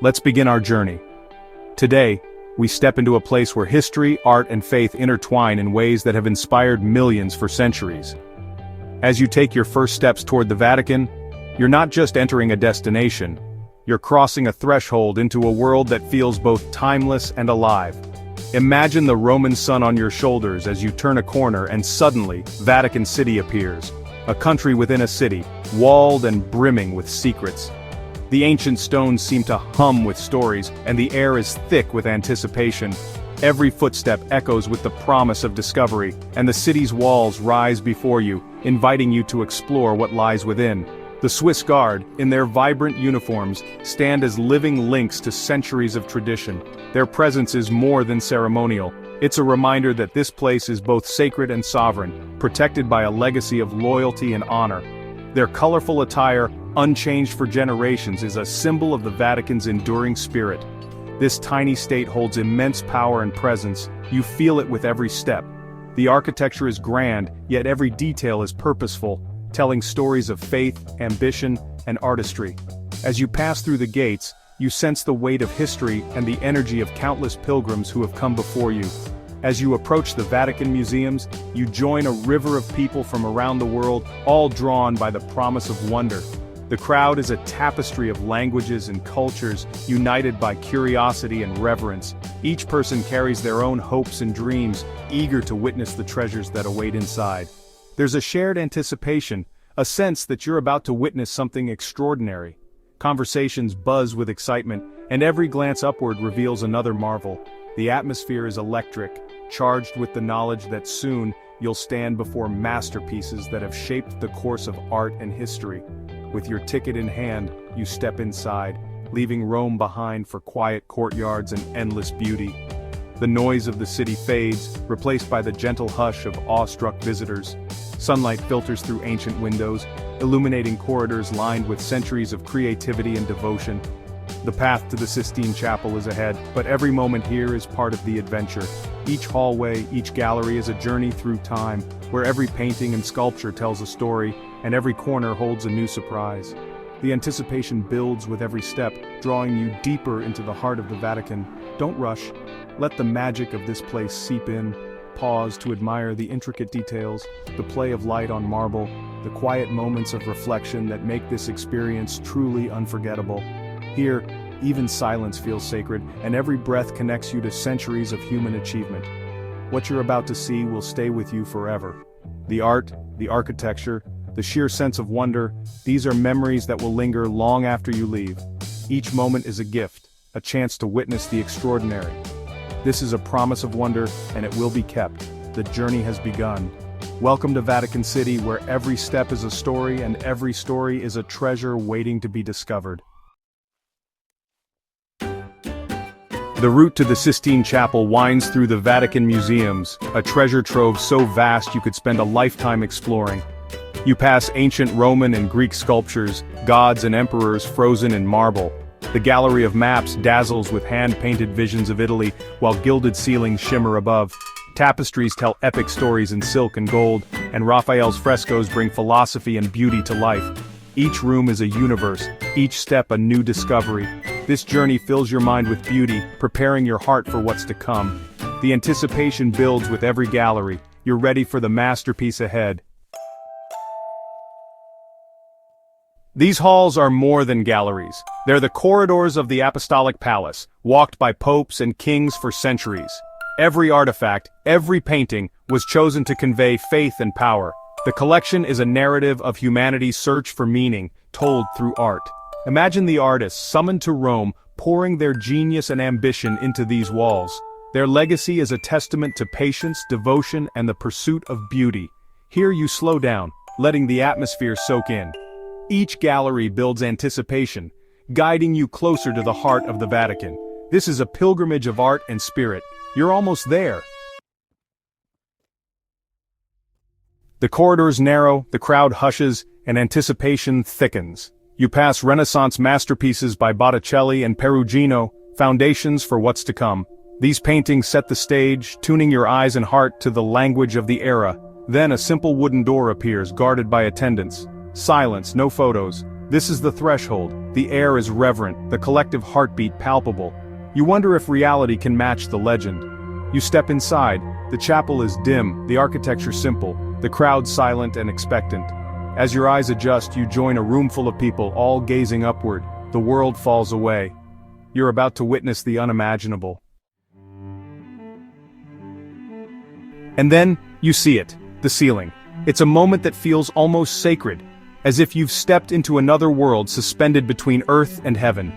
let's begin our journey. Today, we step into a place where history, art, and faith intertwine in ways that have inspired millions for centuries. As you take your first steps toward the Vatican, you're not just entering a destination, you're crossing a threshold into a world that feels both timeless and alive. Imagine the Roman sun on your shoulders as you turn a corner and suddenly, Vatican City appears. A country within a city, walled and brimming with secrets. The ancient stones seem to hum with stories, and the air is thick with anticipation. Every footstep echoes with the promise of discovery, and the city's walls rise before you, inviting you to explore what lies within. The Swiss Guard, in their vibrant uniforms, stand as living links to centuries of tradition. Their presence is more than ceremonial. It's a reminder that this place is both sacred and sovereign, protected by a legacy of loyalty and honor. Their colorful attire, unchanged for generations, is a symbol of the Vatican's enduring spirit. This tiny state holds immense power and presence. You feel it with every step. The architecture is grand, yet every detail is purposeful, telling stories of faith, ambition, and artistry. As you pass through the gates, you sense the weight of history and the energy of countless pilgrims who have come before you. As you approach the Vatican museums, you join a river of people from around the world, all drawn by the promise of wonder. The crowd is a tapestry of languages and cultures, united by curiosity and reverence. Each person carries their own hopes and dreams, eager to witness the treasures that await inside. There's a shared anticipation, a sense that you're about to witness something extraordinary. Conversations buzz with excitement, and every glance upward reveals another marvel. The atmosphere is electric, charged with the knowledge that soon you'll stand before masterpieces that have shaped the course of art and history. With your ticket in hand, you step inside, leaving Rome behind for quiet courtyards and endless beauty. The noise of the city fades, replaced by the gentle hush of awestruck visitors. Sunlight filters through ancient windows, illuminating corridors lined with centuries of creativity and devotion. The path to the Sistine Chapel is ahead, but every moment here is part of the adventure. Each hallway, each gallery is a journey through time, where every painting and sculpture tells a story, and every corner holds a new surprise. The anticipation builds with every step, drawing you deeper into the heart of the Vatican. Don't rush. Let the magic of this place seep in. Pause to admire the intricate details, the play of light on marble, the quiet moments of reflection that make this experience truly unforgettable. Here, even silence feels sacred, and every breath connects you to centuries of human achievement. What you're about to see will stay with you forever. The art, the architecture, the sheer sense of wonder, these are memories that will linger long after you leave. Each moment is a gift, a chance to witness the extraordinary. This is a promise of wonder, and it will be kept. The journey has begun. Welcome to Vatican City, where every step is a story, and every story is a treasure waiting to be discovered. The route to the Sistine Chapel winds through the Vatican museums, a treasure trove so vast you could spend a lifetime exploring. You pass ancient Roman and Greek sculptures, gods and emperors frozen in marble. The gallery of maps dazzles with hand-painted visions of Italy, while gilded ceilings shimmer above. Tapestries tell epic stories in silk and gold, and Raphael's frescoes bring philosophy and beauty to life. Each room is a universe, each step a new discovery. This journey fills your mind with beauty, preparing your heart for what's to come. The anticipation builds with every gallery. You're ready for the masterpiece ahead. These halls are more than galleries. They're the corridors of the Apostolic Palace, walked by popes and kings for centuries. Every artifact, every painting, was chosen to convey faith and power. The collection is a narrative of humanity's search for meaning, told through art. Imagine the artists summoned to Rome, pouring their genius and ambition into these walls. Their legacy is a testament to patience, devotion, and the pursuit of beauty. Here you slow down, letting the atmosphere soak in. Each gallery builds anticipation, guiding you closer to the heart of the Vatican. This is a pilgrimage of art and spirit. You're almost there. The corridors narrow, the crowd hushes, and anticipation thickens. You pass Renaissance masterpieces by Botticelli and Perugino, foundations for what's to come. These paintings set the stage, tuning your eyes and heart to the language of the era. Then a simple wooden door appears, guarded by attendants. Silence, no photos. This is the threshold. The air is reverent, the collective heartbeat palpable. You wonder if reality can match the legend. You step inside. The chapel is dim, the architecture simple, the crowd silent and expectant. As your eyes adjust, you join a room full of people, all gazing upward. The world falls away. You're about to witness the unimaginable. And then, you see it, the ceiling. It's a moment that feels almost sacred, as if you've stepped into another world suspended between earth and heaven.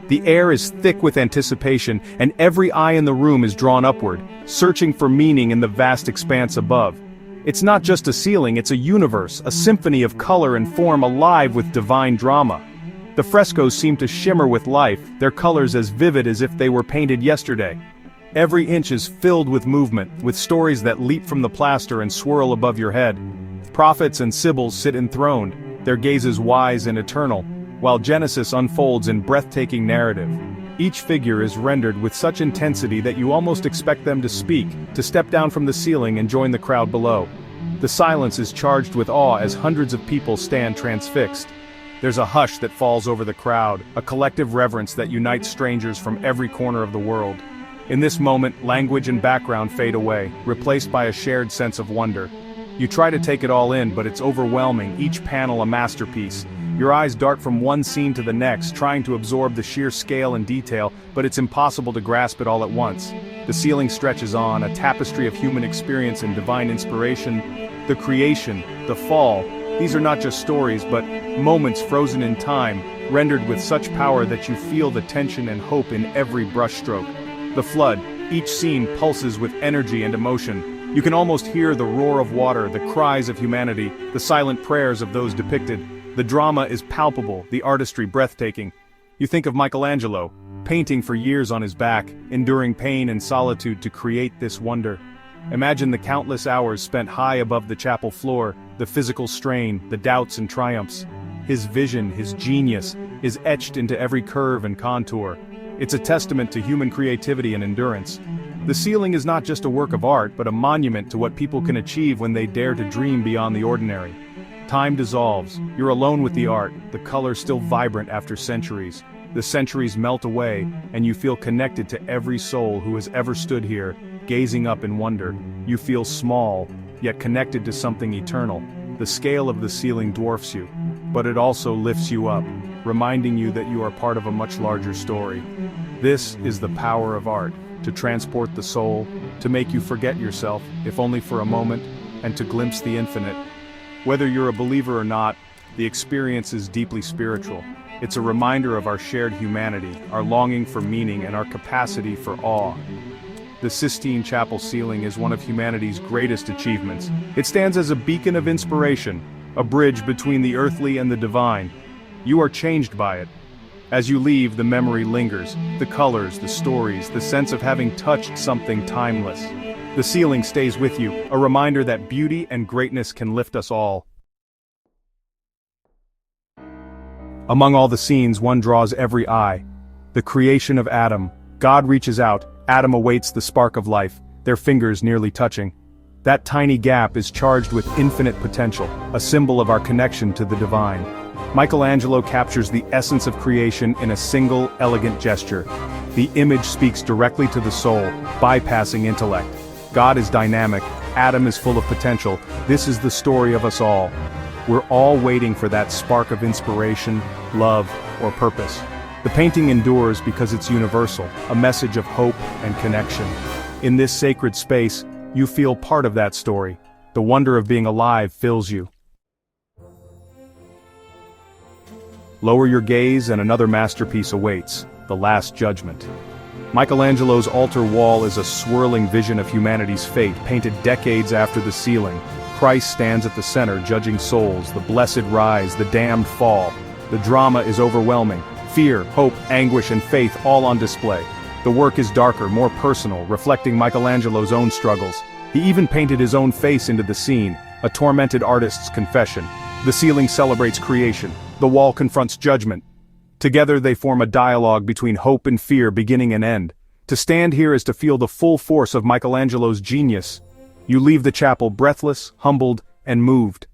The air is thick with anticipation, and every eye in the room is drawn upward, searching for meaning in the vast expanse above. It's not just a ceiling, it's a universe, a symphony of color and form alive with divine drama. The frescoes seem to shimmer with life, their colors as vivid as if they were painted yesterday. Every inch is filled with movement, with stories that leap from the plaster and swirl above your head. Prophets and sibyls sit enthroned, their gazes wise and eternal, while Genesis unfolds in breathtaking narrative. Each figure is rendered with such intensity that you almost expect them to speak, to step down from the ceiling and join the crowd below. The silence is charged with awe as hundreds of people stand transfixed. There's a hush that falls over the crowd, a collective reverence that unites strangers from every corner of the world. In this moment, language and background fade away, replaced by a shared sense of wonder. You try to take it all in, but it's overwhelming, each panel a masterpiece. Your eyes dart from one scene to the next, trying to absorb the sheer scale and detail, but it's impossible to grasp it all at once. The ceiling stretches on, a tapestry of human experience and divine inspiration. The creation, the fall, these are not just stories, but moments frozen in time, rendered with such power that you feel the tension and hope in every brushstroke. The flood, each scene pulses with energy and emotion. You can almost hear the roar of water, the cries of humanity, the silent prayers of those depicted. The drama is palpable, the artistry breathtaking. You think of Michelangelo, painting for years on his back, enduring pain and solitude to create this wonder. Imagine the countless hours spent high above the chapel floor, the physical strain, the doubts and triumphs. His vision, his genius, is etched into every curve and contour. It's a testament to human creativity and endurance. The ceiling is not just a work of art, but a monument to what people can achieve when they dare to dream beyond the ordinary. Time dissolves, you're alone with the art, the color still vibrant after centuries. The centuries melt away, and you feel connected to every soul who has ever stood here, gazing up in wonder. You feel small, yet connected to something eternal. The scale of the ceiling dwarfs you, but it also lifts you up, reminding you that you are part of a much larger story. This is the power of art, to transport the soul, to make you forget yourself, if only for a moment, and to glimpse the infinite. Whether you're a believer or not, the experience is deeply spiritual. It's a reminder of our shared humanity, our longing for meaning, and our capacity for awe. The Sistine Chapel ceiling is one of humanity's greatest achievements. It stands as a beacon of inspiration, a bridge between the earthly and the divine. You are changed by it. As you leave, the memory lingers, the colors, the stories, the sense of having touched something timeless. The ceiling stays with you, a reminder that beauty and greatness can lift us all. Among all the scenes, one draws every eye. The creation of Adam. God reaches out, Adam awaits the spark of life, their fingers nearly touching. That tiny gap is charged with infinite potential, a symbol of our connection to the divine. Michelangelo captures the essence of creation in a single, elegant gesture. The image speaks directly to the soul, bypassing intellect. God is dynamic, Adam is full of potential. This is the story of us all. We're all waiting for that spark of inspiration, love, or purpose. The painting endures because it's universal, a message of hope and connection. In this sacred space, you feel part of that story. The wonder of being alive fills you. Lower your gaze and another masterpiece awaits, the Last Judgment. Michelangelo's altar wall is a swirling vision of humanity's fate, painted decades after the ceiling. Christ stands at the center, judging souls, the blessed rise, the damned fall. The drama is overwhelming. Fear, hope, anguish, and faith all on display. The work is darker, more personal, reflecting Michelangelo's own struggles. He even painted his own face into the scene, a tormented artist's confession. The ceiling celebrates creation. The wall confronts judgment. Together they form a dialogue between hope and fear, beginning and end. To stand here is to feel the full force of Michelangelo's genius. You leave the chapel breathless, humbled, and moved.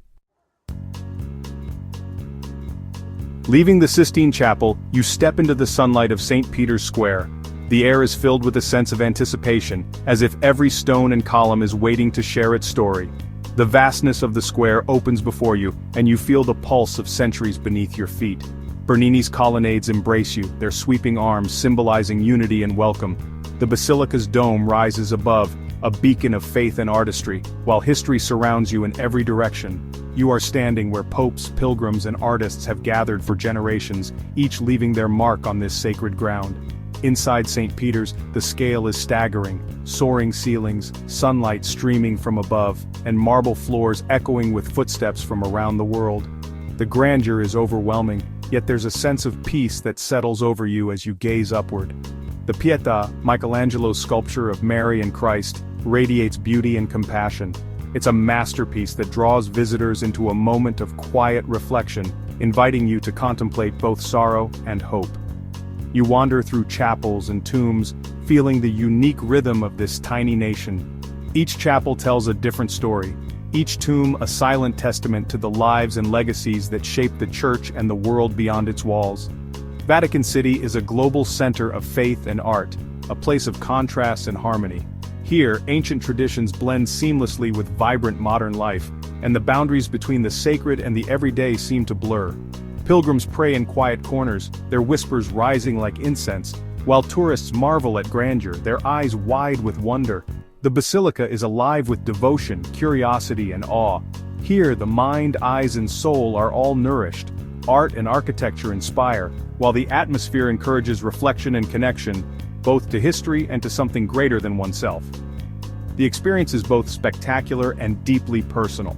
Leaving the Sistine Chapel, you step into the sunlight of St. Peter's Square. The air is filled with a sense of anticipation, as if every stone and column is waiting to share its story. The vastness of the square opens before you, and you feel the pulse of centuries beneath your feet. Bernini's colonnades embrace you, their sweeping arms symbolizing unity and welcome. The basilica's dome rises above, a beacon of faith and artistry, while history surrounds you in every direction. You are standing where popes, pilgrims, and artists have gathered for generations, each leaving their mark on this sacred ground. Inside St. Peter's, the scale is staggering, soaring ceilings, sunlight streaming from above, and marble floors echoing with footsteps from around the world. The grandeur is overwhelming, yet there's a sense of peace that settles over you as you gaze upward. The Pietà, Michelangelo's sculpture of Mary and Christ, radiates beauty and compassion. It's a masterpiece that draws visitors into a moment of quiet reflection, inviting you to contemplate both sorrow and hope. You wander through chapels and tombs, feeling the unique rhythm of this tiny nation. Each chapel tells a different story, each tomb a silent testament to the lives and legacies that shape the church and the world beyond its walls. Vatican City is a global center of faith and art, a place of contrast and harmony. Here, ancient traditions blend seamlessly with vibrant modern life, and the boundaries between the sacred and the everyday seem to blur. Pilgrims pray in quiet corners, their whispers rising like incense, while tourists marvel at grandeur, their eyes wide with wonder. The basilica is alive with devotion, curiosity, and awe. Here, the mind, eyes, and soul are all nourished. Art and architecture inspire, while the atmosphere encourages reflection and connection, both to history and to something greater than oneself. The experience is both spectacular and deeply personal.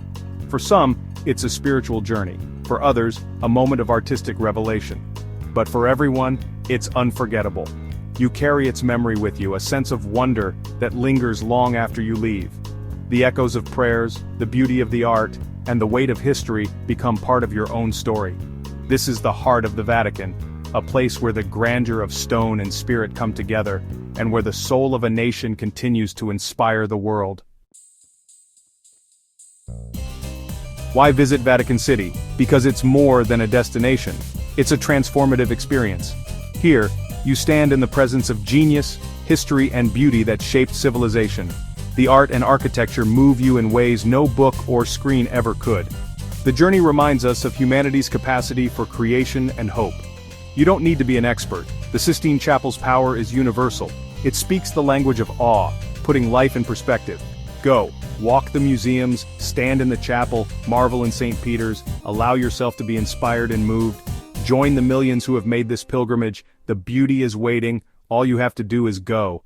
For some, it's a spiritual journey. For others, a moment of artistic revelation. But for everyone, it's unforgettable. You carry its memory with you, a sense of wonder that lingers long after you leave. The echoes of prayers, the beauty of the art, and the weight of history become part of your own story. This is the heart of the Vatican, a place where the grandeur of stone and spirit come together, and where the soul of a nation continues to inspire the world. Why visit Vatican City? Because it's more than a destination. It's a transformative experience. Here, you stand in the presence of genius, history, and beauty that shaped civilization. The art and architecture move you in ways no book or screen ever could. The journey reminds us of humanity's capacity for creation and hope. You don't need to be an expert. The Sistine Chapel's power is universal. It speaks the language of awe, putting life in perspective. Go, walk the museums, stand in the chapel, marvel in St. Peter's, allow yourself to be inspired and moved. Join the millions who have made this pilgrimage. The beauty is waiting, all you have to do is go.